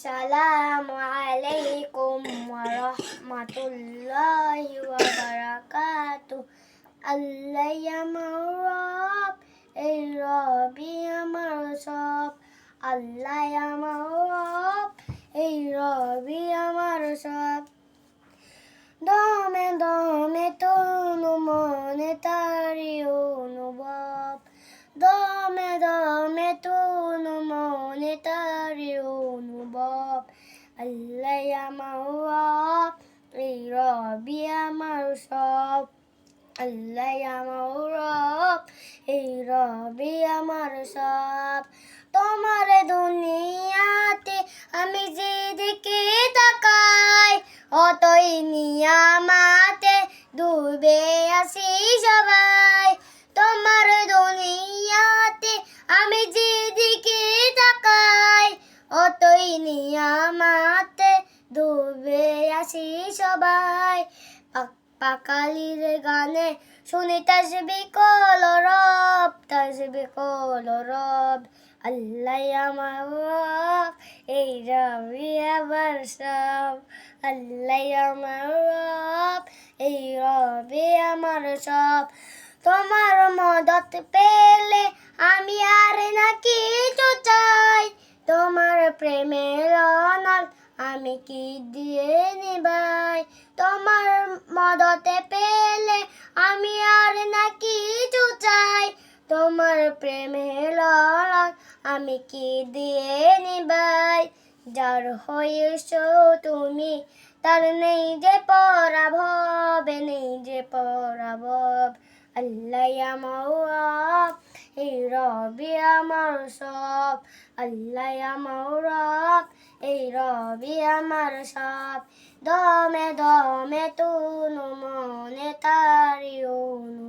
আসসালামু আলাইকুম ওয়া রাহমাতুল্লাহি ওয়া বারাকাতুহু। আল্লাহ আমার রব, এই রবি আমার সব। আল্লাহ আমার রব, এই রবি আমার সব। দমে দমে তনু মনে তারি অনুভব, দমে দমে তনু মনে তারি অনুভব। আল্লাহ আমার রব, এই রবি আমার সব। আল্লাহ আমার রব, এই রবি আমার সব। তোমার দুনিয়াতে আমি যেদিকে তাকাই, অতই নিয়ামাতে ডুবে আছি সবাই। তোমার দুনিয়াতে আমি যেদিকে তাকাই, অতই নিয়ামাতে ডুবে আছি সবাই। পাকালির গানে শুনি তাসবিহ কলরব, তাসবিহ কলরব। আল্লাহ আমার রব, এই রবি আমার সব। আল্লাহ আমার রব, এই রবি আমার সব। তোমার মদত পেলে আমি আর না কিছু চাই, তোমার প্রেমের অনল আমি কি দিয়ে নিবাই। তোমার মদতে পেলে আমি আর না কিছু চাই, তোমার প্রেমের অনল আমি কি দিয়ে নিবাই। যার হয়েছ তুমি তার নেই যে পরাভব, নেই যে পরাভব। আল্লাহ আমার রব, এই রবি আমার সব। আল্লাহ আমার রব, এই রবি আমার সব। দমে দমে তনু মনে তারি অনুভব।